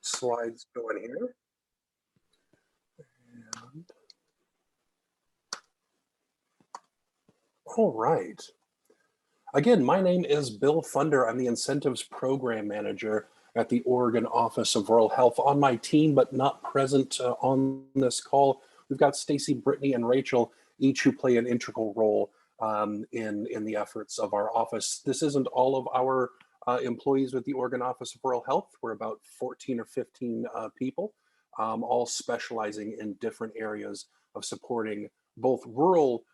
slides going here. And... all right. Again, my name is Bill Pfunder. I'm the Incentives Program Manager at the Oregon Office of Rural Health. On my team, but not present on this call, we've got Stacy, Brittany, and Rachel, each who play an integral role in the efforts of our office. This isn't all of our employees with the Oregon Office of Rural Health. We're about 14 or 15 people, all specializing in different areas of supporting both rural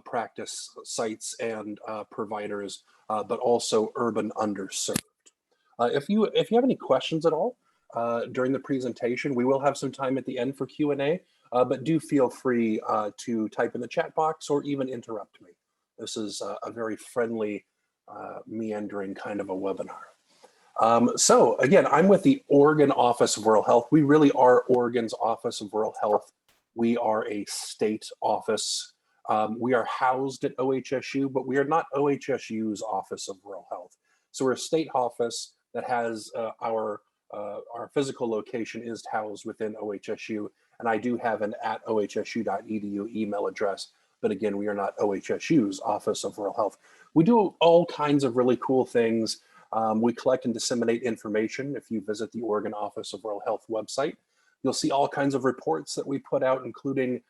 practice sites and providers, but also urban underserved. If you have any questions at all during the presentation, we will have some time at the end for Q&A, but do feel free to type in the chat box or even interrupt me. This is a very friendly, meandering kind of a webinar. So again, I'm with the Oregon Office of Rural Health. We really are Oregon's Office of Rural Health. We are a state office. We are housed at OHSU, but we are not OHSU's Office of Rural Health. So we're a state office that has our physical location is housed within OHSU, and I do have an @ohsu.edu email address. But again, we are not OHSU's Office of Rural Health. We do all kinds of really cool things. We collect and disseminate information. If you visit the Oregon Office of Rural Health website, you'll see all kinds of reports that we put out, including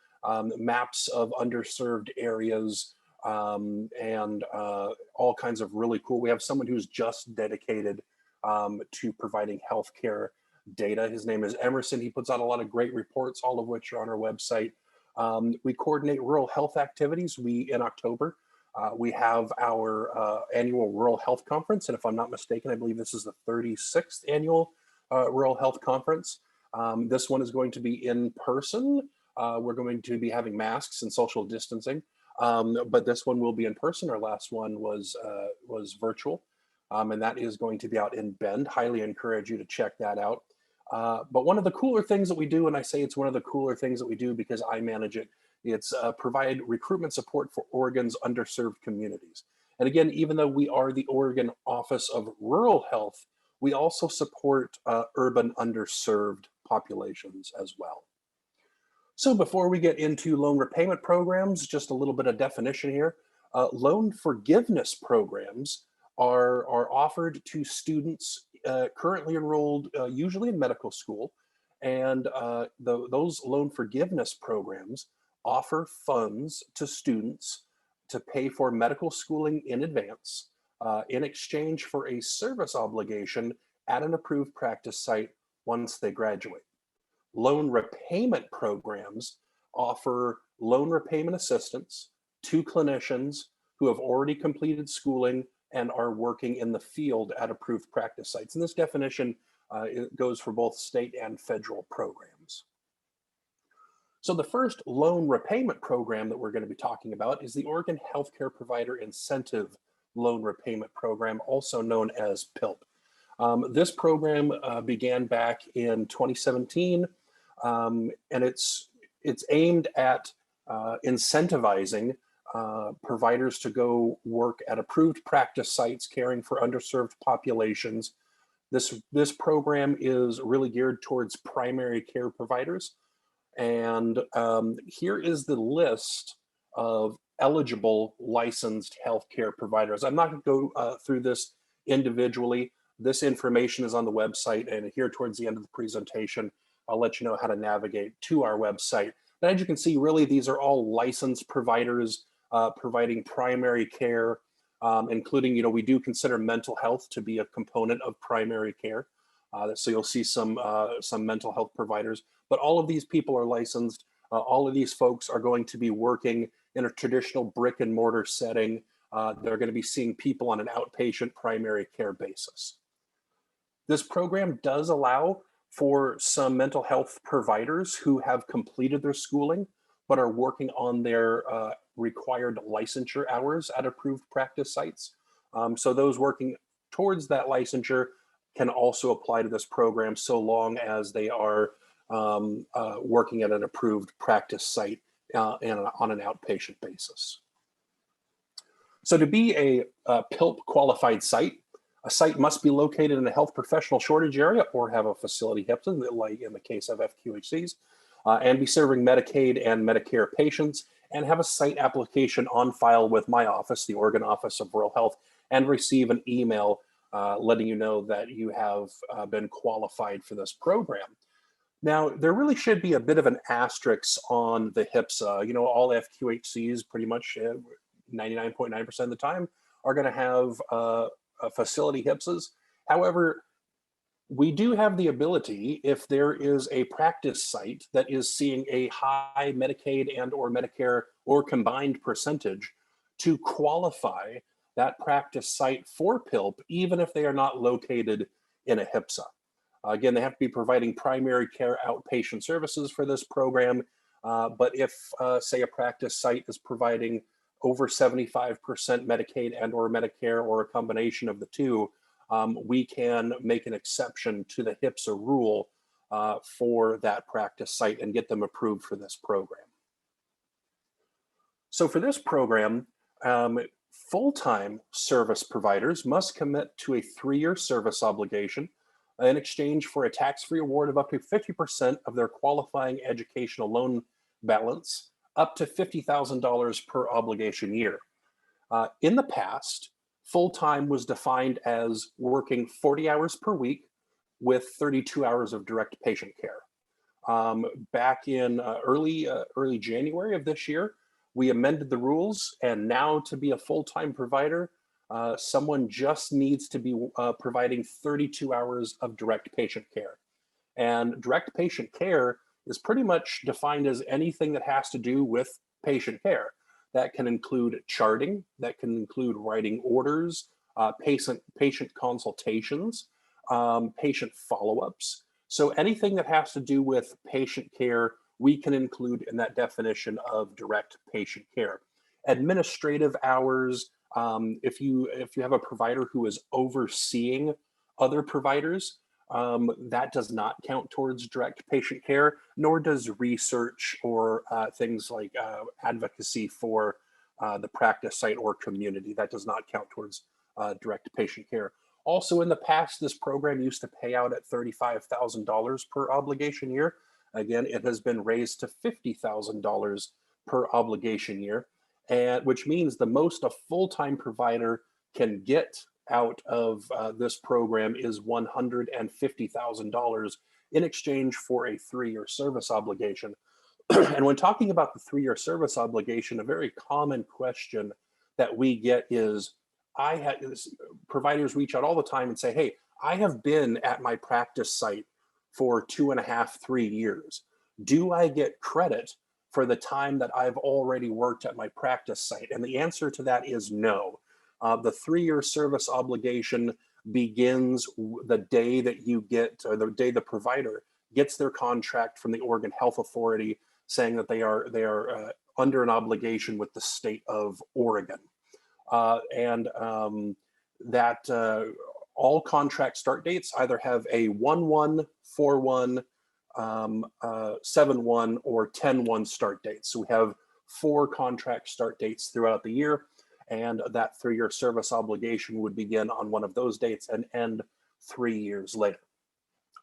maps of underserved areas and all kinds of really cool. We have someone who's just dedicated to providing healthcare data. His name is Emerson. He puts out a lot of great reports, all of which are on our website. We coordinate rural health activities. In October, we have our annual Rural Health Conference. And if I'm not mistaken, I believe this is the 36th annual Rural Health Conference. This one is going to be in person. We're going to be having masks and social distancing, but this one will be in person. Our last one was virtual, and that is going to be out in Bend. Highly encourage you to check that out. But one of the cooler things that we do, and I say it's one of the cooler things that we do because I manage it, it's provide recruitment support for Oregon's underserved communities. And again, even though we are the Oregon Office of Rural Health, we also support urban underserved populations as well. So before we get into loan repayment programs, just a little bit of definition here. Loan forgiveness programs are offered to students currently enrolled usually in medical school. And those loan forgiveness programs offer funds to students to pay for medical schooling in advance in exchange for a service obligation at an approved practice site once they graduate. Loan repayment programs offer loan repayment assistance to clinicians who have already completed schooling and are working in the field at approved practice sites. And this definition it goes for both state and federal programs. So the first loan repayment program that we're going to be talking about is the Oregon Healthcare Provider Incentive Loan Repayment Program, also known as PILP. This program began back in 2017. And it's aimed at incentivizing providers to go work at approved practice sites caring for underserved populations. This program is really geared towards primary care providers. And here is the list of eligible licensed healthcare providers. I'm not going to go through this individually. This information is on the website, and here towards the end of the presentation, I'll let you know how to navigate to our website. And as you can see, really, these are all licensed providers providing primary care, including, we do consider mental health to be a component of primary care. So you'll see some mental health providers, but all of these people are licensed. All of these folks are going to be working in a traditional brick and mortar setting. They're going to be seeing people on an outpatient primary care basis. This program does allow for some mental health providers who have completed their schooling but are working on their required licensure hours at approved practice sites. So those working towards that licensure can also apply to this program so long as they are working at an approved practice site and on an outpatient basis. So to be a PILP qualified site, A site must be located in a health professional shortage area or have a facility HIPAA, like in the case of FQHCs, and be serving Medicaid and Medicare patients, and have a site application on file with my office, the Oregon Office of Rural Health, and receive an email letting you know that you have been qualified for this program. Now, there really should be a bit of an asterisk on the HIPSA. You know, all FQHCs pretty much 99.9% of the time are going to have facility HIPSAs. However, we do have the ability, if there is a practice site that is seeing a high Medicaid and or Medicare or combined percentage, to qualify that practice site for PILP, even if they are not located in a HIPSA. Again, they have to be providing primary care outpatient services for this program. But if, say, a practice site is providing over 75% Medicaid and or Medicare or a combination of the two, we can make an exception to the HIPSA rule for that practice site and get them approved for this program. So for this program, full-time service providers must commit to a 3-year service obligation in exchange for a tax-free award of up to 50% of their qualifying educational loan balance, up to $50,000 per obligation year. In the past, full-time was defined as working 40 hours per week with 32 hours of direct patient care. Back in early January of this year, we amended the rules, and now to be a full-time provider, someone just needs to be providing 32 hours of direct patient care. And direct patient care is pretty much defined as anything that has to do with patient care. That can include charting, that can include writing orders, patient consultations, patient follow-ups. So anything that has to do with patient care, we can include in that definition of direct patient care. Administrative hours, if you have a provider who is overseeing other providers, that does not count towards direct patient care, nor does research or things like advocacy for the practice site or community. That does not count towards direct patient care. Also, in the past, this program used to pay out at $35,000 per obligation year. Again, it has been raised to $50,000 per obligation year, and which means the most a full-time provider can get out of this program is $150,000 in exchange for a 3-year service obligation. And when talking about the 3-year service obligation, a very common question that we get is, providers reach out all the time and say, hey, I have been at my practice site for 2.5, 3 years. Do I get credit for the time that I've already worked at my practice site? And the answer to that is no. The 3-year service obligation begins the day that you get, or the day the provider gets their contract from the Oregon Health Authority saying that they are under an obligation with the state of Oregon. All contract start dates either have a 1/1, 4/1, 7/1, or 10/1 start dates. So we have 4 contract start dates throughout the year, and that 3-year service obligation would begin on one of those dates and end 3 years later.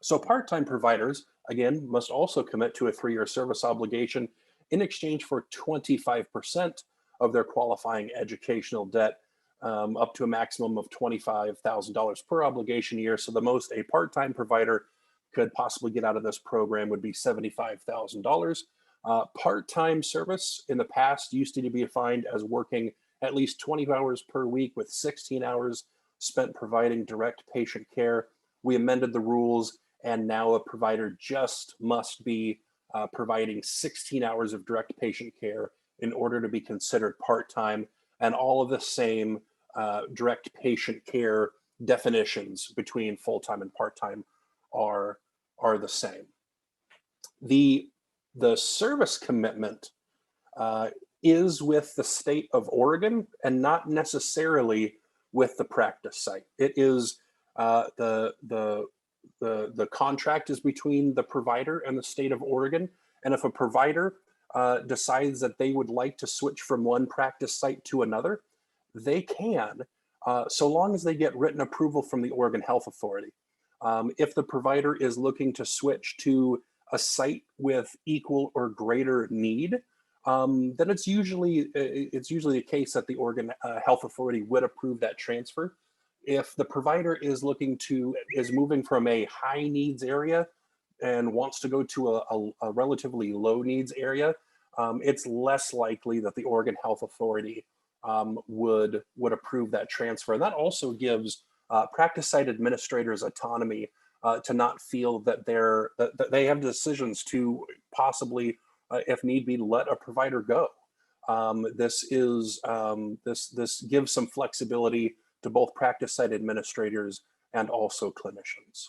So part-time providers, again, must also commit to a 3-year service obligation in exchange for 25% of their qualifying educational debt, up to a maximum of $25,000 per obligation year. So the most a part-time provider could possibly get out of this program would be $75,000. Part-time service in the past used to be defined as working at least 20 hours per week with 16 hours spent providing direct patient care. We amended the rules, and now a provider just must be providing 16 hours of direct patient care in order to be considered part-time, and all of the same direct patient care definitions between full-time and part-time are the same. The service commitment is with the state of Oregon and not necessarily with the practice site. It is the contract is between the provider and the state of Oregon. And if a provider decides that they would like to switch from one practice site to another, they can. so long as they get written approval from the Oregon Health Authority. If the provider is looking to switch to a site with equal or greater need, then it's usually the case that the Oregon Health Authority would approve that transfer. If the provider is moving from a high needs area and wants to go to a relatively low needs area, it's less likely that the Oregon Health Authority would approve that transfer. And that also gives practice site administrators autonomy to not feel that that they have decisions to possibly, if need be, let a provider go. This gives some flexibility to both practice site administrators and also clinicians.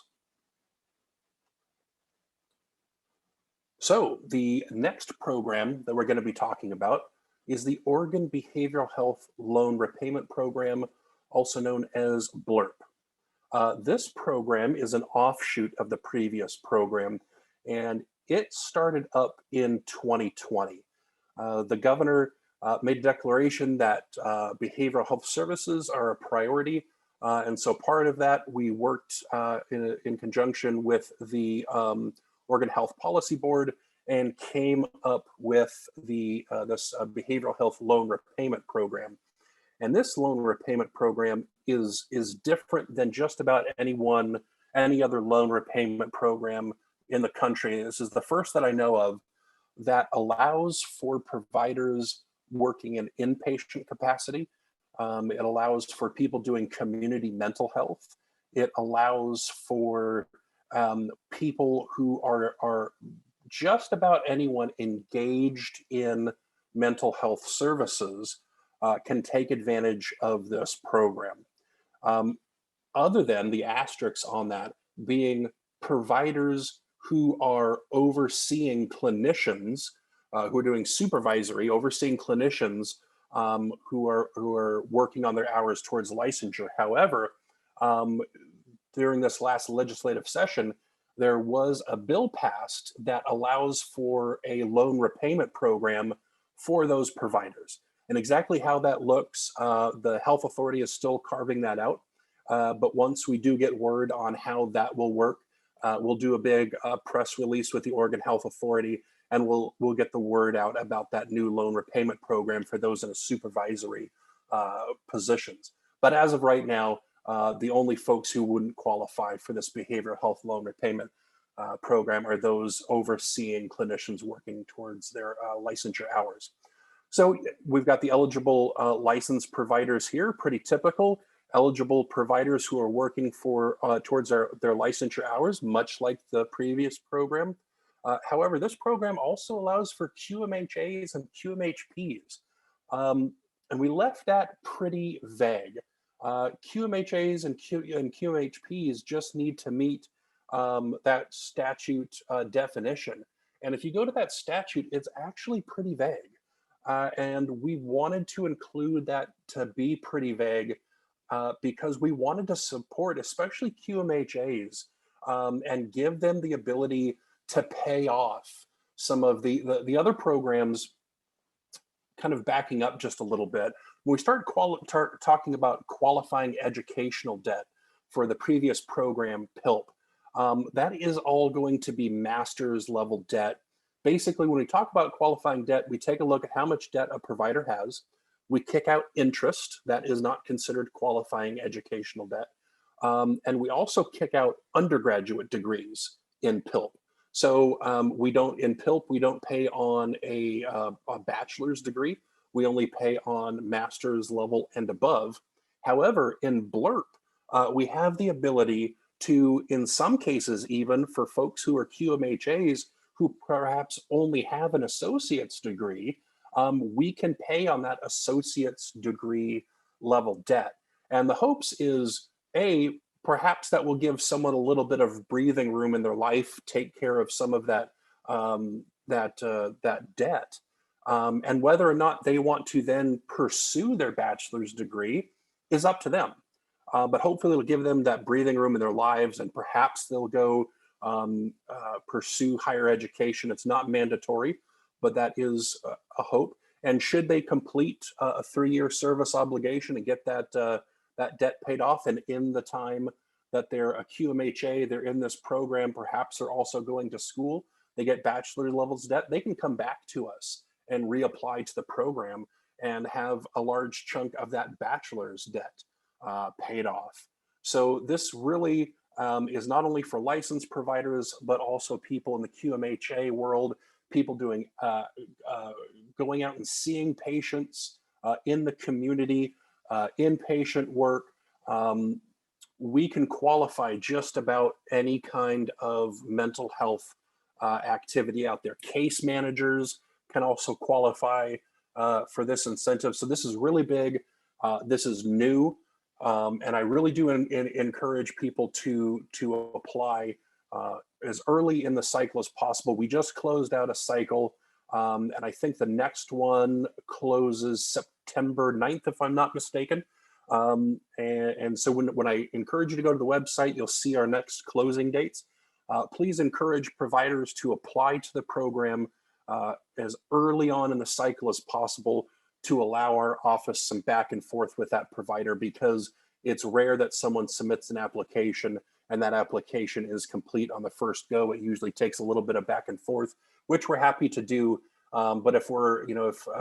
So the next program that we're going to be talking about is the Oregon Behavioral Health Loan Repayment Program, also known as BLRP. This program is an offshoot of the previous program, and it started up in 2020. The governor made a declaration that behavioral health services are a priority, and so part of that, we worked in conjunction with the Oregon Health Policy Board and came up with this behavioral health loan repayment program. And this loan repayment program is different than just about any other loan repayment program in the country. This is the first that I know of that allows for providers working in inpatient capacity. It allows for people doing community mental health. It allows for people who are just about anyone engaged in mental health services can take advantage of this program. Other than the asterisks on that being providers who are overseeing clinicians, who are doing overseeing clinicians who are working on their hours towards licensure. However, during this last legislative session, there was a bill passed that allows for a loan repayment program for those providers. And exactly how that looks, the health authority is still carving that out. But once we do get word on how that will work, we'll do a big press release with the Oregon Health Authority, and we'll get the word out about that new loan repayment program for those in a supervisory positions. But as of right now, the only folks who wouldn't qualify for this behavioral health loan repayment program are those overseeing clinicians working towards their licensure hours. So we've got the eligible licensed providers here, pretty typical. Eligible providers who are working towards their licensure hours, much like the previous program. However, this program also allows for QMHAs and QMHPs. And we left that pretty vague. QMHAs and QMHPs just need to meet that statute definition. And if you go to that statute, it's actually pretty vague. And we wanted to include that to be pretty vague because we wanted to support, especially QMHAs, and give them the ability to pay off some of the other programs. Kind of backing up just a little bit, when we start talking about qualifying educational debt for the previous program, PILP, that is all going to be master's level debt. Basically, when we talk about qualifying debt, we take a look at how much debt a provider has. We kick out interest. That is not considered qualifying educational debt. And we also kick out undergraduate degrees in PILP. So in PILP, we don't pay on a bachelor's degree. We only pay on master's level and above. However, in BLRP, we have the ability to, in some cases, even for folks who are QMHAs who perhaps only have an associate's degree, we can pay on that associate's degree level debt. And the hopes is, perhaps that will give someone a little bit of breathing room in their life, take care of some of that debt. And whether or not they want to then pursue their bachelor's degree is up to them. But hopefully it'll give them that breathing room in their lives, and perhaps they'll go pursue higher education. It's not mandatory, but that is a hope. And should they complete a 3-year service obligation and get that that debt paid off, and in the time that they're a QMHA, they're in this program, perhaps they're also going to school, they get bachelor levels debt, they can come back to us and reapply to the program and have a large chunk of that bachelor's debt paid off. So this really is not only for licensed providers, but also people in the QMHA world, people doing going out and seeing patients in the community, inpatient work. We can qualify just about any kind of mental health activity out there. Case managers can also qualify for this incentive. So this is really big. This is new. And I really do encourage people to apply as early in the cycle as possible. We just closed out a cycle, and I think the next one closes September 9th, if I'm not mistaken. And so when I encourage you to go to the website, you'll see our next closing dates. Please encourage providers to apply to the program as early on in the cycle as possible, to allow our office some back and forth with that provider, because it's rare that someone submits an application and that application is complete on the first go. It usually takes a little bit of back and forth, which we're happy to do. But if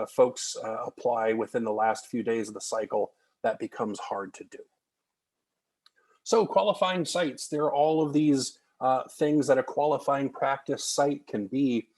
folks apply within the last few days of the cycle, that becomes hard to do. So qualifying sites, there are all of these things that a qualifying practice site can be.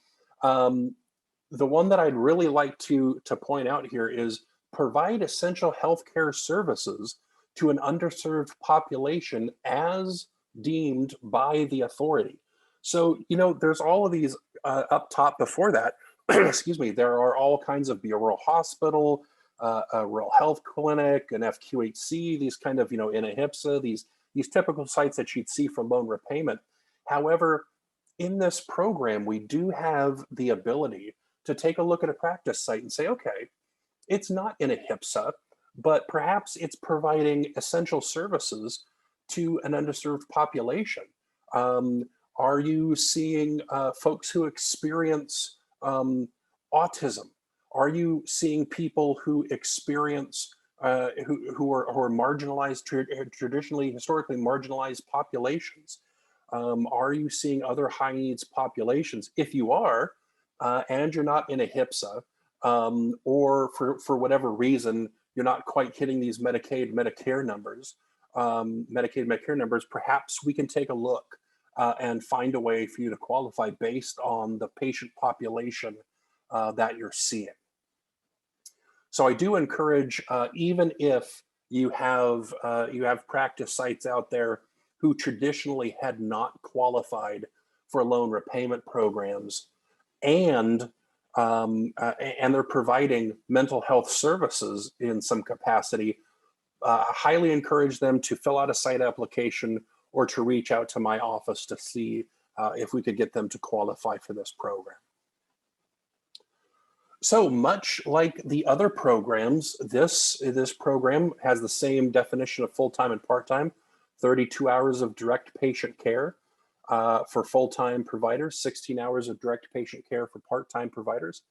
The one that I'd really like to point out here is provide essential healthcare services to an underserved population as deemed by the authority. So, there's all of these up top before that, excuse me, there are all kinds of, be a rural hospital, a rural health clinic, an FQHC, these kind of, in a HIPSA, these typical sites that you'd see for loan repayment. However, in this program, we do have the ability to take a look at a practice site and say, okay, it's not in a HIPSA, but perhaps it's providing essential services to an underserved population. Are you seeing folks who experience autism? Are you seeing people who experience, who are marginalized, traditionally, historically marginalized populations? Are you seeing other high needs populations? If you are, and you're not in a HIPSA, or for whatever reason, you're not quite hitting these Medicare numbers, perhaps we can take a look and find a way for you to qualify based on the patient population that you're seeing. So I do encourage, even if you have practice sites out there who traditionally had not qualified for loan repayment programs, and they're providing mental health services in some capacity, highly encourage them to fill out a site application or to reach out to my office to see if we could get them to qualify for this program. So much like the other programs, this program has the same definition of full-time and part-time, 32 hours of direct patient care for full-time providers, 16 hours of direct patient care for part-time providers.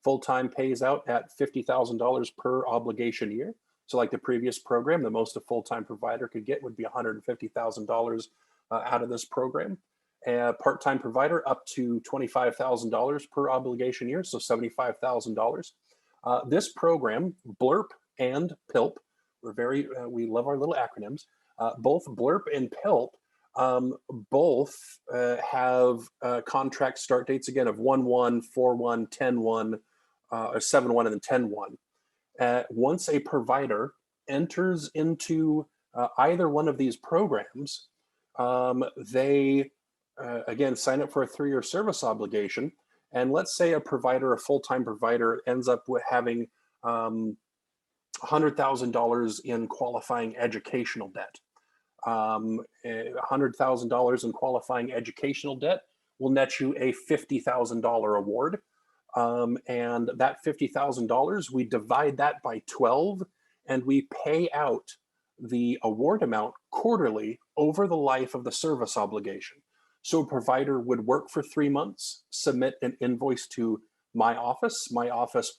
Full-time pays out at $50,000 per obligation year. So like the previous program, the most a full-time provider could get would be $150,000 out of this program. Part-time provider up to $25,000 per obligation year, so $75,000. This program, BLRP and PILP, we love our little acronyms. Both BLRP and PILP both have contract start dates, again, of 1/1, 4/1, 10/1, or 7/1, and then 10/1. Once a provider enters into either one of these programs, they again sign up for a 3-year service obligation. And let's say a full-time provider, ends up with having $100,000 in qualifying educational debt. $100,000 in qualifying educational debt will net you a $50,000 award. And that $50,000, we divide that by 12, and we pay out the award amount quarterly over the life of the service obligation. So a provider would work for 3 months, submit an invoice to my office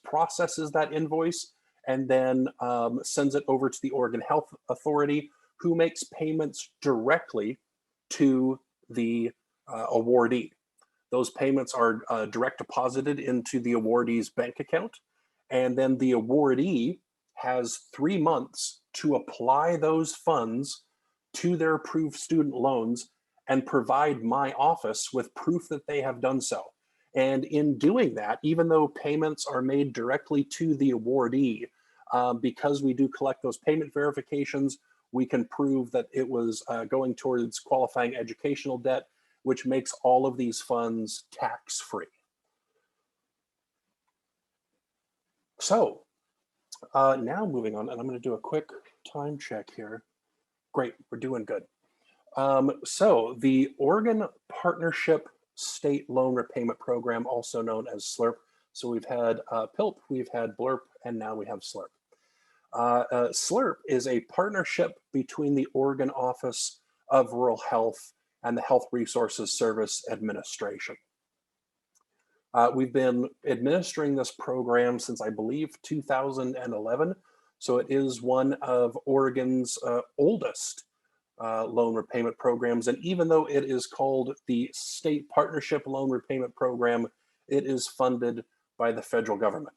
processes that invoice, and then sends it over to the Oregon Health Authority, who makes payments directly to the awardee. Those payments are direct deposited into the awardee's bank account, and then the awardee has 3 months to apply those funds to their approved student loans and provide my office with proof that they have done so. And in doing that, even though payments are made directly to the awardee, because we do collect those payment verifications, we can prove that it was going towards qualifying educational debt, which makes all of these funds tax-free. So now moving on, and I'm going to do a quick time check here. Great, we're doing good. So the Oregon Partnership State Loan Repayment Program, also known as SLRP. So we've had PILP, we've had BLRP, and now we have SLRP. SLRP is a partnership between the Oregon Office of Rural Health and the Health Resources Service Administration. We've been administering this program since, I believe, 2011. So it is one of Oregon's oldest loan repayment programs. And even though it is called the State Partnership Loan Repayment Program, it is funded by the federal government.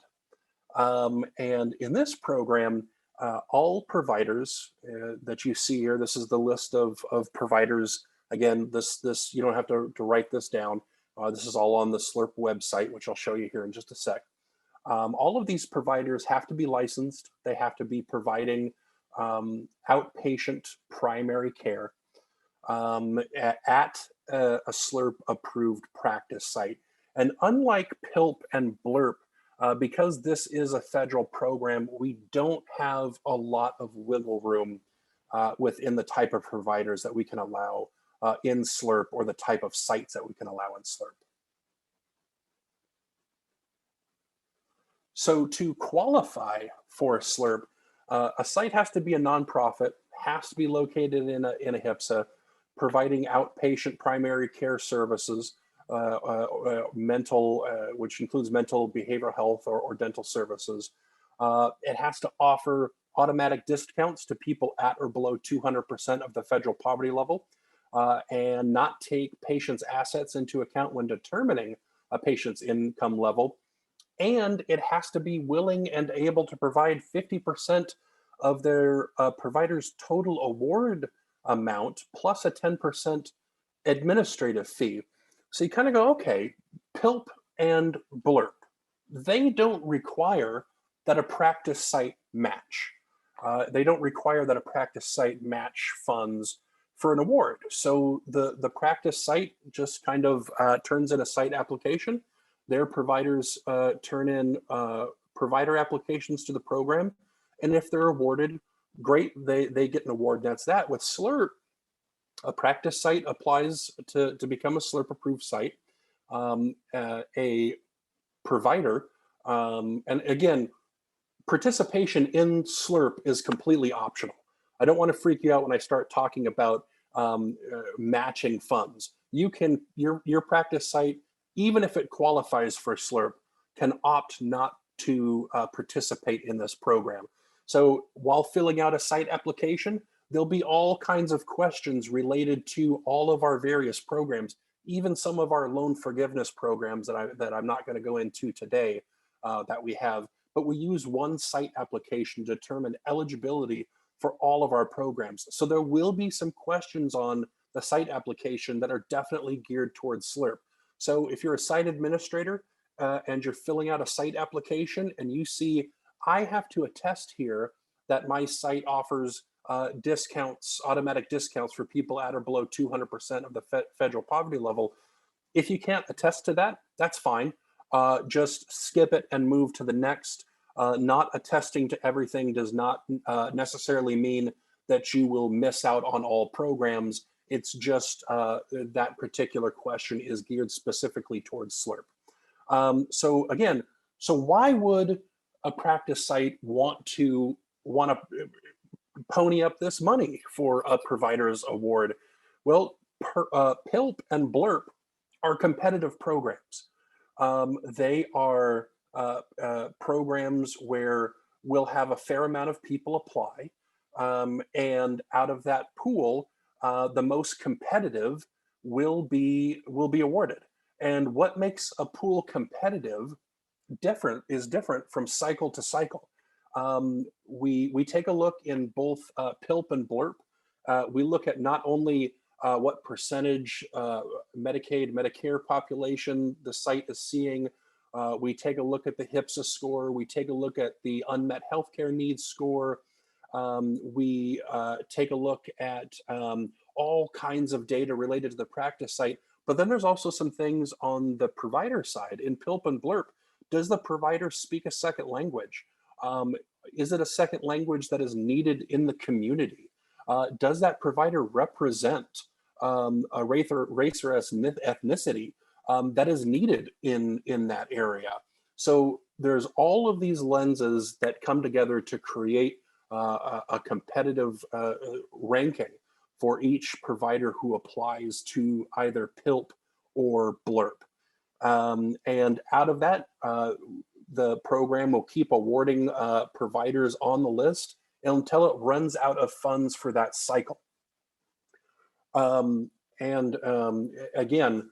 And in this program, all providers that you see here, this is the list of providers. Again, this you don't have to write this down. This is all on the SLRP website, which I'll show you here in just a sec. All of these providers have to be licensed. They have to be providing outpatient primary care at a SLRP approved practice site. And unlike PILP and BLRP, because this is a federal program, we don't have a lot of wiggle room within the type of providers that we can allow in SLRP, or the type of sites that we can allow in SLRP. So to qualify for SLRP, a site has to be a nonprofit, has to be located in a HPSA, providing outpatient primary care services, mental, which includes mental, behavioral health, or dental services. It has to offer automatic discounts to people at or below 200% of the federal poverty level, and not take patients' assets into account when determining a patient's income level. And it has to be willing and able to provide 50% of their provider's total award amount plus a 10% administrative fee. So you kind of go, okay, PILP and BLRP, they don't require that a practice site match. They don't require that a practice site match funds for an award. So the practice site just kind of turns in a site application. Their providers turn in provider applications to the program. And if they're awarded, great, they get an award. That's that. With SLRP, a practice site applies to become a SLRP approved site. A provider, and again, participation in SLRP is completely optional. I don't want to freak you out when I start talking about matching funds. You can, your practice site, even if it qualifies for SLRP, can opt not to participate in this program. So while filling out a site application, there'll be all kinds of questions related to all of our various programs, even some of our loan forgiveness programs that I'm not going to go into today that we have. But we use one site application to determine eligibility for all of our programs. So there will be some questions on the site application that are definitely geared towards SLRP. So if you're a site administrator and you're filling out a site application and you see, I have to attest here that my site offers discounts, automatic discounts for people at or below 200% of the federal poverty level. If you can't attest to that, that's fine. Just skip it and move to the next. Not attesting to everything does not necessarily mean that you will miss out on all programs. It's just that particular question is geared specifically towards SLRP. So again, so why would a practice site want to pony up this money for a provider's award? Well, PILP and BLRP are competitive programs. They are programs where we'll have a fair amount of people apply. And out of that pool, the most competitive will be awarded. And what makes a pool competitive different from cycle to cycle. We take a look in both PILP and BLRP. We look at not only what percentage Medicaid, Medicare population the site is seeing. We take a look at the HPSA score. We take a look at the unmet healthcare needs score. We take a look at all kinds of data related to the practice site. But then there's also some things on the provider side. In PILP and BLRP, does the provider speak a second language? Is it a second language that is needed in the community? Does that provider represent a race or ethnicity that is needed in that area? So there's all of these lenses that come together to create a competitive ranking for each provider who applies to either PILP or BLRP. And out of that, the program will keep awarding providers on the list until it runs out of funds for that cycle. Again,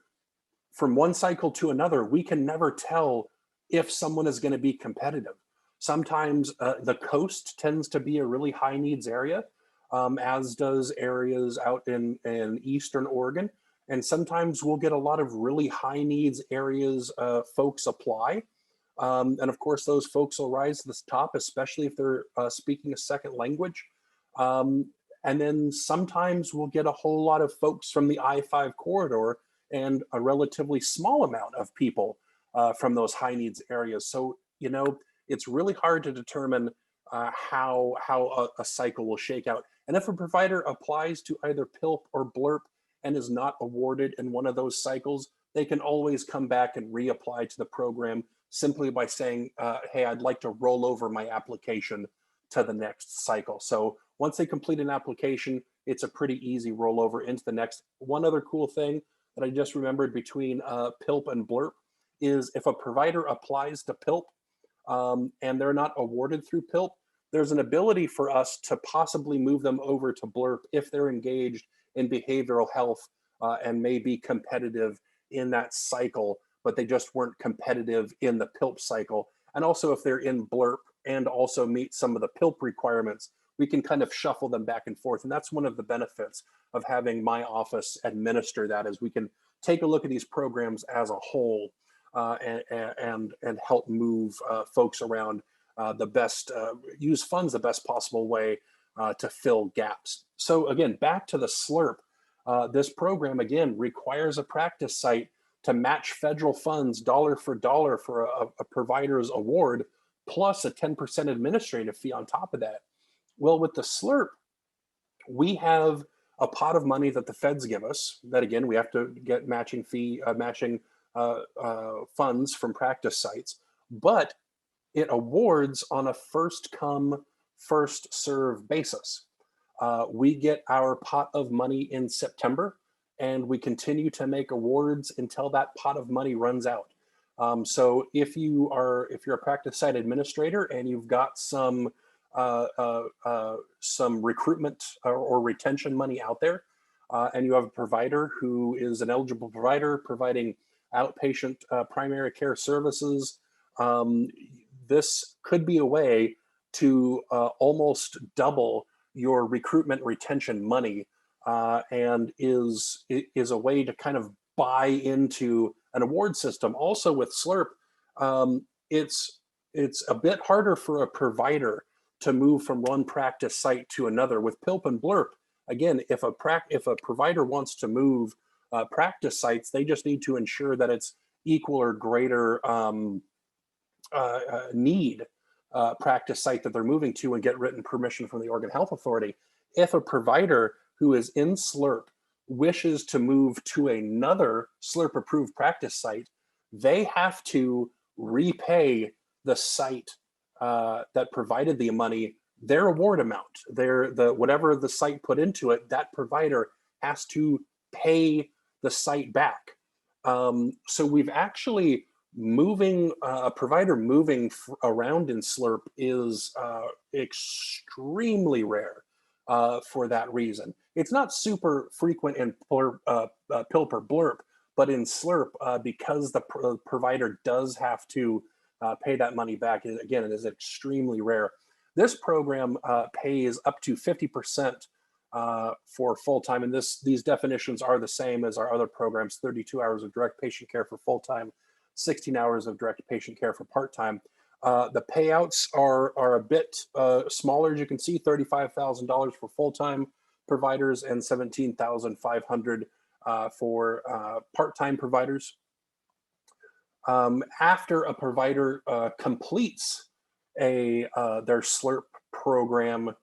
from one cycle to another, we can never tell if someone is going to be competitive. Sometimes the coast tends to be a really high needs area, as does areas out in Eastern Oregon. And sometimes we'll get a lot of really high needs areas folks apply. And of course, those folks will rise to the top, especially if they're speaking a second language. And then sometimes we'll get a whole lot of folks from the I-5 corridor and a relatively small amount of people from those high needs areas. So, you know, it's really hard to determine how a cycle will shake out. And if a provider applies to either PILP or BLRP and is not awarded in one of those cycles, they can always come back and reapply to the program simply by saying, hey, I'd like to roll over my application to the next cycle. So once they complete an application, it's a pretty easy rollover into the next. One other cool thing that I just remembered between PILP and BLRP is if a provider applies to PILP and they're not awarded through PILP, there's an ability for us to possibly move them over to BLRP if they're engaged in behavioral health and may be competitive in that cycle, but they just weren't competitive in the PILP cycle. And also if they're in BLRP and also meet some of the PILP requirements, we can kind of shuffle them back and forth. And that's one of the benefits of having my office administer that, is we can take a look at these programs as a whole and help move folks around the best, use funds the best possible way to fill gaps. So again, back to the SLRP, this program again requires a practice site to match federal funds dollar for dollar for a provider's award, plus a 10% administrative fee on top of that. Well, with the SLRP, we have a pot of money that the feds give us that, again, we have to get matching funds from practice sites, but it awards on a first come, first serve basis. We get our pot of money in September, and we continue to make awards until that pot of money runs out. So if you're a practice site administrator and you've got some recruitment or retention money out there, and you have a provider who is an eligible provider providing outpatient primary care services, this could be a way to almost double your recruitment retention money, and is a way to kind of buy into an award system. Also with SLRP, it's a bit harder for a provider to move from one practice site to another. With PILP and BLRP, again, if a provider wants to move practice sites, they just need to ensure that it's equal or greater need practice site that they're moving to and get written permission from the Oregon Health Authority. If a provider who is in SLRP wishes to move to another SLRP approved practice site, they have to repay the site that provided the money their award amount. Whatever the site put into it, that provider has to pay the site back. So we've actually moving a provider moving around in SLRP is extremely rare for that reason. It's not super frequent in pill per blurb, but in SLRP, because the provider does have to pay that money back, again, it is extremely rare. This program pays up to 50% for full-time, and these definitions are the same as our other programs: 32 hours of direct patient care for full-time, 16 hours of direct patient care for part-time. The payouts are a bit smaller, as you can see: $35,000 for full-time providers and $17,500 for part-time providers. After a provider completes their SLRP program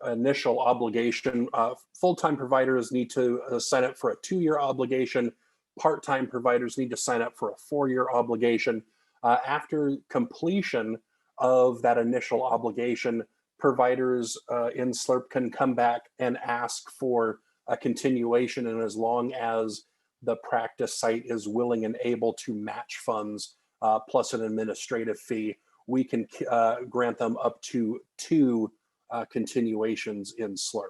initial obligation, full-time providers need to sign up for a 2-year obligation. Part-time providers need to sign up for a 4-year obligation. After completion of that initial obligation, providers in SLRP can come back and ask for a continuation, and as long as the practice site is willing and able to match funds plus an administrative fee, we can grant them up to 2 continuations in SLRP.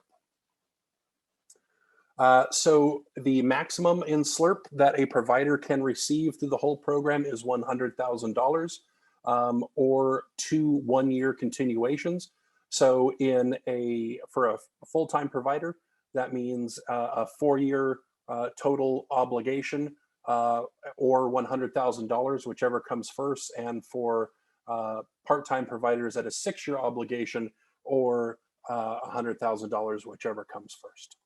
So the maximum in SLRP that a provider can receive through the whole program is $100,000 or 2 1-year continuations. So for a full-time provider, that means a 4-year total obligation or $100,000, whichever comes first, and for part-time providers at a 6-year obligation or $100,000, whichever comes first.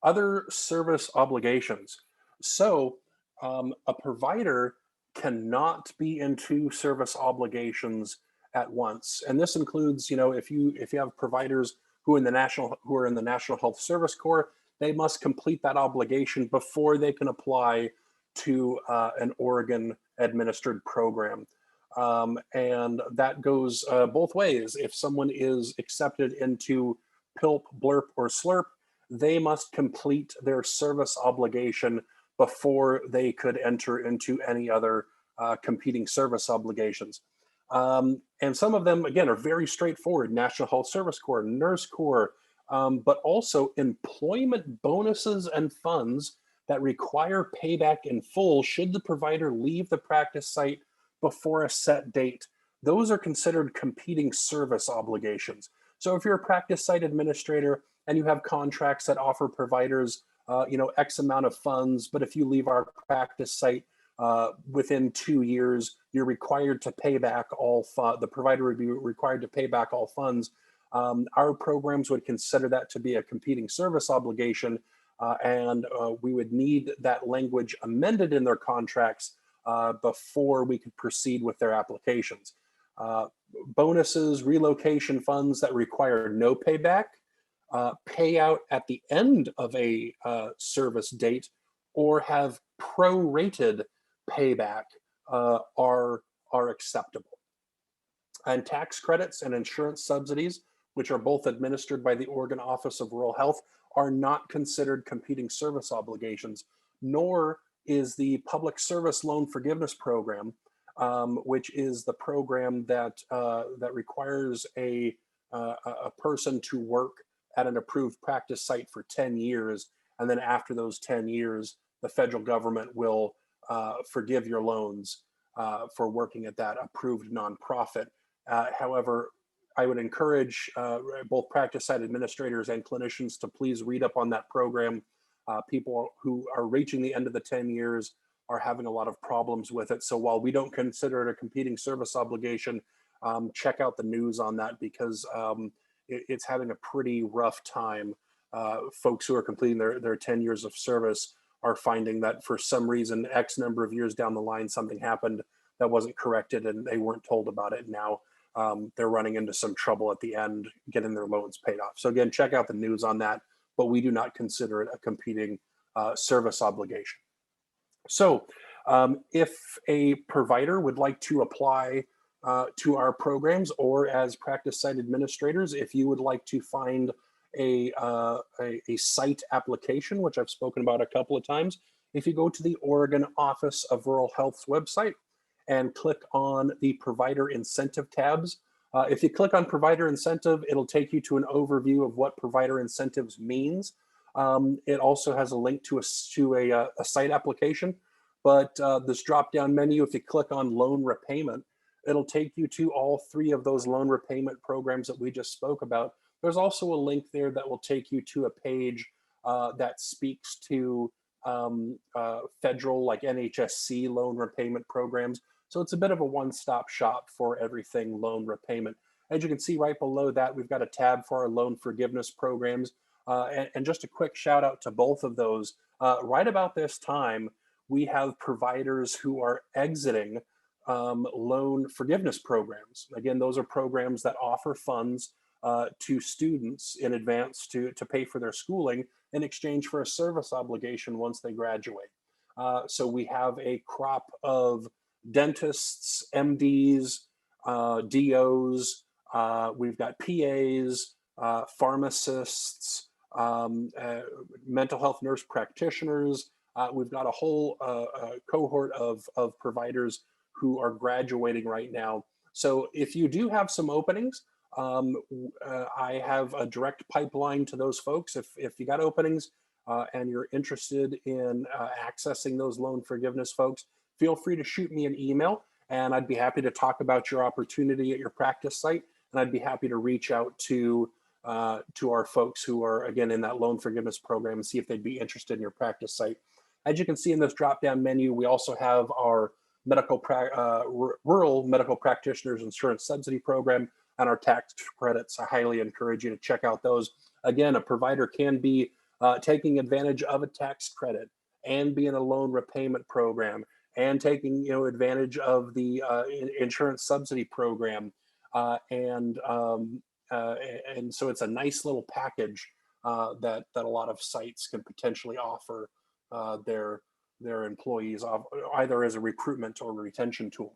Other service obligations. So a provider cannot be in 2 service obligations at once, and this includes, if you have providers who are in the National Health Service Corps, they must complete that obligation before they can apply to an Oregon administered program. And that goes both ways. If someone is accepted into PILP, BLRP, or SLRP, they must complete their service obligation before they could enter into any other competing service obligations. And some of them, again, are very straightforward: National Health Service Corps, Nurse Corps, but also employment bonuses and funds that require payback in full should the provider leave the practice site before a set date. Those are considered competing service obligations. So if you're a practice site administrator and you have contracts that offer providers, X amount of funds, but if you leave our practice site within 2 years, you're required to pay back the provider would be required to pay back all funds. Our programs would consider that to be a competing service obligation, and we would need that language amended in their contracts before we could proceed with their applications. Bonuses, relocation funds that require no payback, payout at the end of a service date, or have prorated payback are acceptable. And tax credits and insurance subsidies, which are both administered by the Oregon Office of Rural Health, are not considered competing service obligations, nor is the Public Service Loan Forgiveness Program, which is the program that requires a person to work at an approved practice site for 10 years, and then after those 10 years, the federal government will forgive your loans for working at that approved nonprofit. However, I would encourage both practice site administrators and clinicians to please read up on that program. People who are reaching the end of the 10 years are having a lot of problems with it. So while we don't consider it a competing service obligation, check out the news on that, because it's having a pretty rough time. Folks who are completing their 10 years of service are finding that for some reason, X number of years down the line, something happened that wasn't corrected and they weren't told about it. Now they're running into some trouble at the end getting their loans paid off. So again, check out the news on that, but we do not consider it a competing service obligation. So if a provider would like to apply to our programs, or as practice site administrators, if you would like to find a site application, which I've spoken about a couple of times, if you go to the Oregon Office of Rural Health's website and click on the provider incentive tabs, if you click on provider incentive, it'll take you to an overview of what provider incentives means. It also has a link to a site application, but this drop-down menu, if you click on loan repayment, it'll take you to all 3 of those loan repayment programs that we just spoke about. There's also a link there that will take you to a page that speaks to federal, like NHSC loan repayment programs. So it's a bit of a one-stop shop for everything loan repayment. As you can see right below that, we've got a tab for our loan forgiveness programs. And just a quick shout out to both of those. Right about this time, we have providers who are exiting loan forgiveness programs. Again, those are programs that offer funds to students in advance to pay for their schooling in exchange for a service obligation once they graduate. So we have a crop of dentists, MDs, DOs, we've got PAs, pharmacists, mental health nurse practitioners. We've got a whole cohort of providers who are graduating right now. So if you do have some openings, I have a direct pipeline to those folks. If you got openings and you're interested in accessing those loan forgiveness folks, feel free to shoot me an email and I'd be happy to talk about your opportunity at your practice site. And I'd be happy to reach out to our folks who are, again, in that loan forgiveness program and see if they'd be interested in your practice site. As you can see in this drop-down menu, we also have our rural medical practitioners insurance subsidy program and our tax credits. I highly encourage you to check out those. Again, a provider can be taking advantage of a tax credit and be in a loan repayment program and taking advantage of the insurance subsidy program. And so it's a nice little package that a lot of sites can potentially offer their employees, either as a recruitment or retention tool.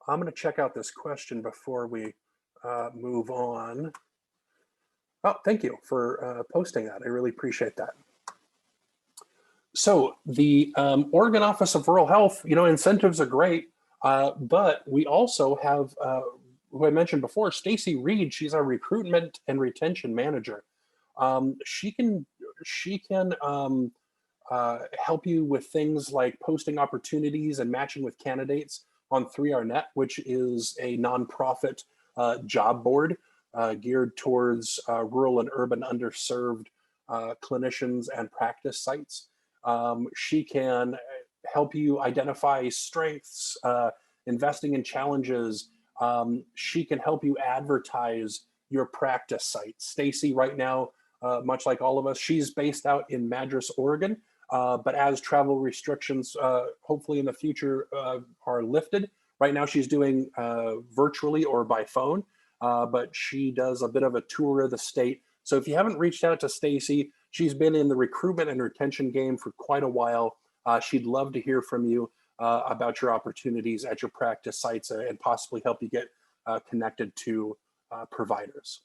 I'm going to check out this question before we move on. Oh, thank you for posting that. I really appreciate that. So the Oregon Office of Rural Health, incentives are great, but we also have, who I mentioned before, Stacy Reed. She's our recruitment and retention manager. She can help you with things like posting opportunities and matching with candidates on 3RNet, which is a nonprofit job board geared towards rural and urban underserved clinicians and practice sites. She can help you identify strengths, investing in challenges. She can help you advertise your practice site. Stacy, right now, much like all of us, she's based out in Madras, Oregon. But as travel restrictions, hopefully in the future, are lifted, right now she's doing virtually or by phone, but she does a bit of a tour of the state. So if you haven't reached out to Stacy, she's been in the recruitment and retention game for quite a while. She'd love to hear from you about your opportunities at your practice sites and possibly help you get connected to providers.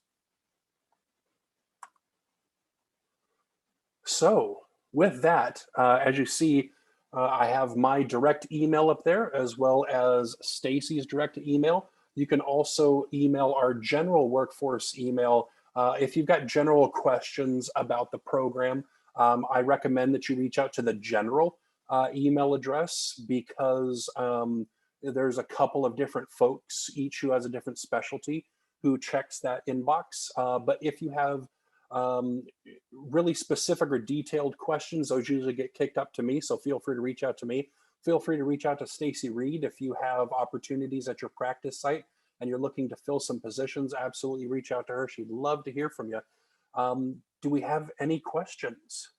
So with that, as you see, I have my direct email up there as well as Stacy's direct email. You can also email our general workforce email. If you've got general questions about the program, I recommend that you reach out to the general email address because there's a couple of different folks, each who has a different specialty, who checks that inbox. But if you have really specific or detailed questions, those usually get kicked up to me. So feel free to reach out to me. Feel free to reach out to Stacy Reed if you have opportunities at your practice site and you're looking to fill some positions. Absolutely reach out to her. She'd love to hear from you. Do we have any questions?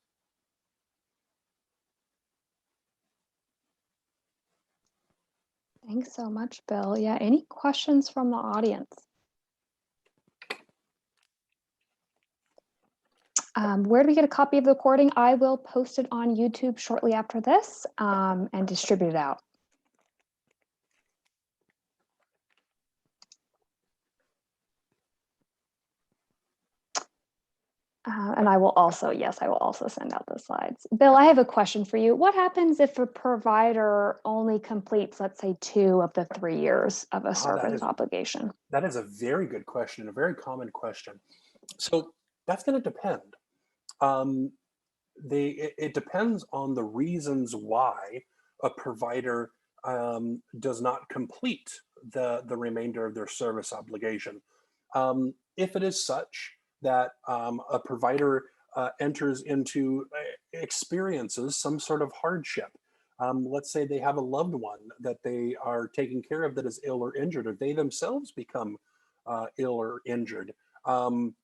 Thanks so much, Bill. Yeah, any questions from the audience? Where do we get a copy of the recording? I will post it on YouTube shortly after this and distribute it out. And I will also, yes, I will also send out the slides. Bill, I have a question for you. What happens if a provider only completes, let's say, 2 of the 3 years of a service obligation? That is a very good question, a very common question. So that's going to depend. Um, it depends on the reasons why a provider does not complete the remainder of their service obligation. If it is such that a provider enters into experiences some sort of hardship, let's say they have a loved one that they are taking care of that is ill or injured, or they themselves become ill or injured. Um,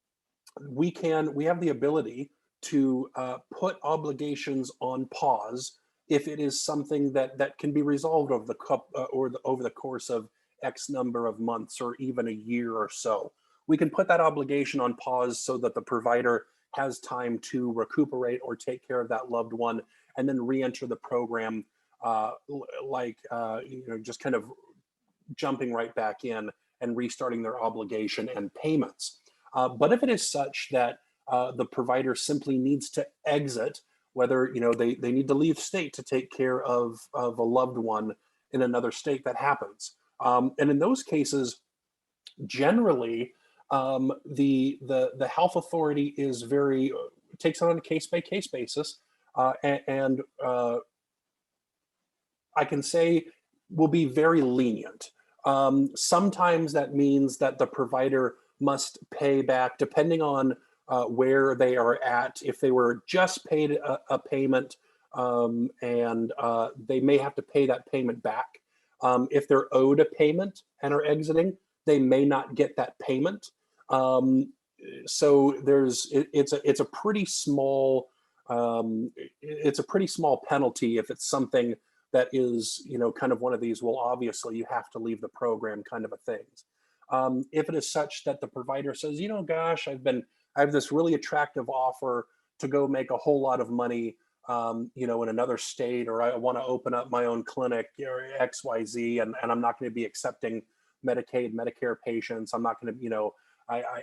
we have the ability to put obligations on pause if it is something that can be resolved over over the course of X number of months or even a year or so. We can put that obligation on pause so that the provider has time to recuperate or take care of that loved one and then re-enter the program, just kind of jumping right back in and restarting their obligation and payments. But if it is such that the provider simply needs to exit, whether they need to leave state to take care of a loved one in another state, that happens. And in those cases, generally, the health authority is takes it on a case by case basis, and I can say will be very lenient. Sometimes that means that the provider must pay back, depending on where they are at. If they were just paid a payment, and they may have to pay that payment back. If they're owed a payment and are exiting, they may not get that payment. So it's a pretty small penalty if it's something that is, kind of one of these, well, obviously you have to leave the program kind of a things. If it is such that the provider says, gosh, I have this really attractive offer to go make a whole lot of money, in another state, or I want to open up my own clinic or XYZ, and I'm not going to be accepting Medicaid, Medicare patients. I'm not going to,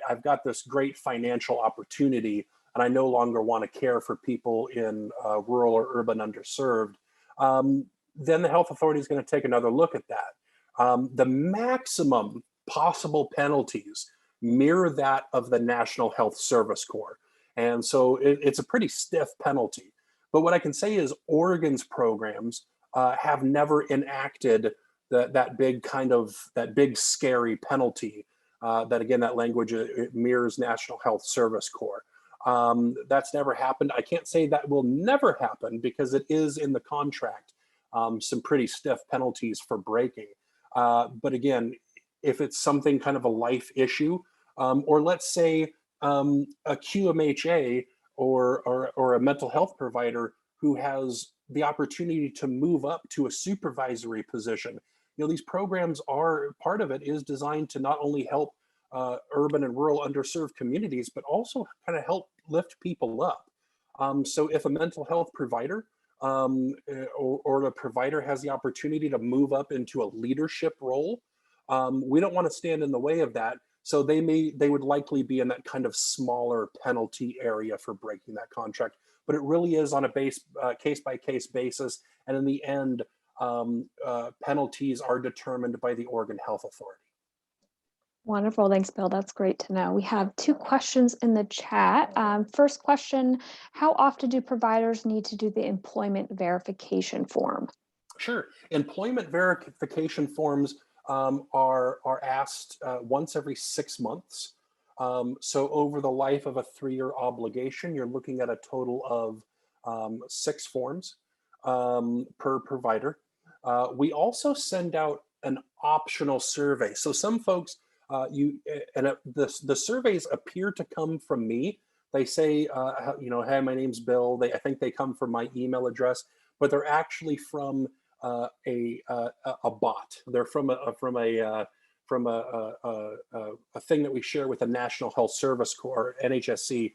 I've got this great financial opportunity, and I no longer want to care for people in rural or urban underserved. Then the health authority is going to take another look at that. The maximum possible penalties mirror that of the National Health Service Corps. And so it's a pretty stiff penalty. But what I can say is Oregon's programs have never enacted that big scary penalty. That again, that language, it mirrors National Health Service Corps. That's never happened. I can't say that will never happen because it is in the contract. Some pretty stiff penalties for breaking. But again, if it's something kind of a life issue, or let's say a QMHA or a mental health provider who has the opportunity to move up to a supervisory position. These programs are, part of it is designed to not only help urban and rural underserved communities, but also kind of help lift people up. So if a mental health provider or the provider has the opportunity to move up into a leadership role, we don't want to stand in the way of that. So they would likely be in that kind of smaller penalty area for breaking that contract. But it really is on a case by case basis. And in the end, penalties are determined by the Oregon Health Authority. Wonderful. Thanks, Bill. That's great to know. We have 2 questions in the chat. First question, how often do providers need to do the employment verification form? Sure. Employment verification forms are asked once every 6 months. So over the life of a 3-year obligation, you're looking at a total of 6 forms per provider. We also send out an optional survey. So some folks, the surveys appear to come from me. They say, hey, my name's Bill. I think they come from my email address, but they're actually from a bot. They're from a thing that we share with the National Health Service Corps, NHSC,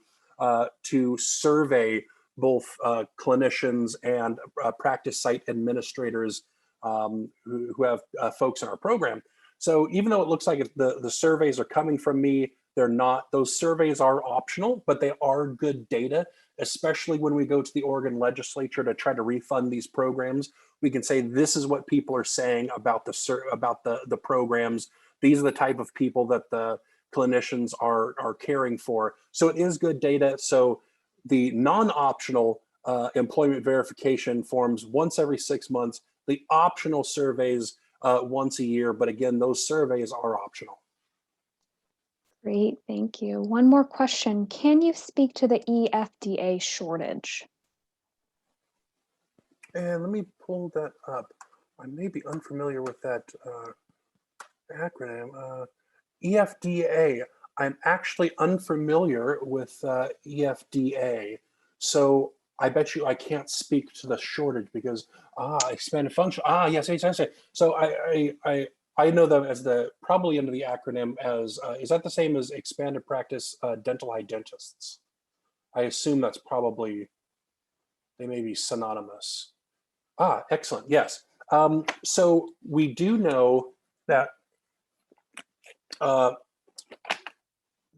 to survey both clinicians and practice site administrators who have folks in our program. So even though it looks like the surveys are coming from me, They're not, those surveys are optional, but they are good data, especially when we go to the Oregon legislature to try to refund these programs. We can say, this is what people are saying about the programs. These are the type of people that the clinicians are caring for. So it is good data. So the non-optional employment verification forms once every 6 months, the optional surveys once a year. But again, those surveys are optional. Great, thank you. One more question. Can you speak to the EFDA shortage? And let me pull that up. I may be unfamiliar with that acronym. EFDA. I'm actually unfamiliar with EFDA. So I bet you I can't speak to the shortage because, expanded function. Yes. So I know them as probably under the acronym as, is that the same as expanded practice dental hygienists? I assume that's probably, they may be synonymous. Excellent, yes. So we do know that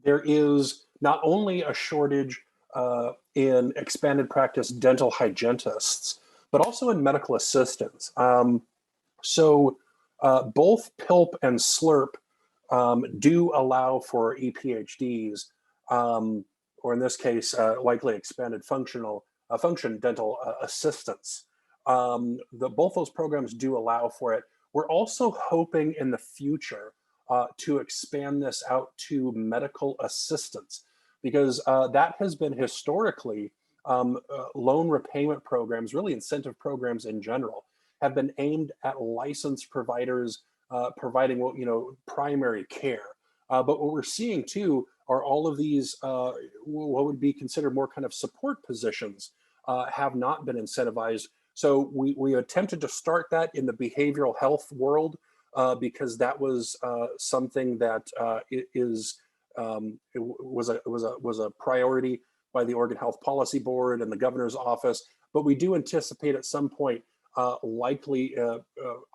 there is not only a shortage in expanded practice dental hygienists, but also in medical assistants. So both PILP and SLRP do allow for EPHDs, or in this case, likely expanded function dental assistants. Both those programs do allow for it. We're also hoping in the future to expand this out to medical assistants, because that has been historically loan repayment programs, really incentive programs in general, have been aimed at licensed providers providing primary care. But what we're seeing too are all of these what would be considered more kind of support positions have not been incentivized. So we attempted to start that in the behavioral health world because that was something that was a priority by the Oregon Health Policy Board and the governor's office. But we do anticipate at some point likely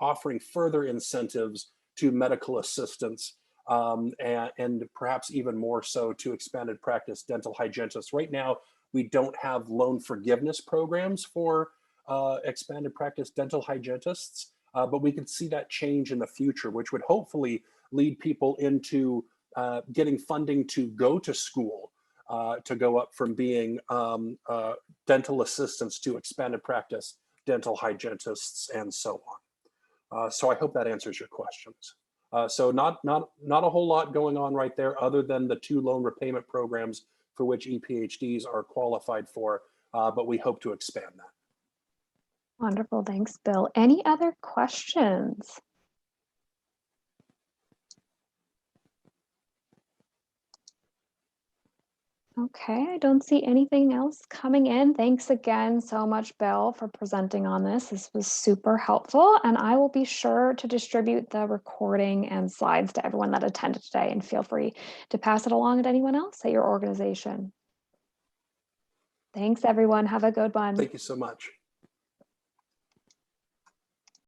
offering further incentives to medical assistants and perhaps even more so to expanded practice dental hygienists. Right now, we don't have loan forgiveness programs for expanded practice dental hygienists, but we could see that change in the future, which would hopefully lead people into getting funding to go to school, to go up from being dental assistants to expanded practice dental hygienists, and so on. So I hope that answers your questions. So not a whole lot going on right there, other than the 2 loan repayment programs for which EPHDs are qualified for, but we hope to expand that. Wonderful, thanks, Bill. Any other questions? Okay, I don't see anything else coming in. Thanks again so much, Bill, for presenting on this. This was super helpful, and I will be sure to distribute the recording and slides to everyone that attended today, and feel free to pass it along to anyone else at your organization. Thanks, everyone. Have a good one. Thank you so much.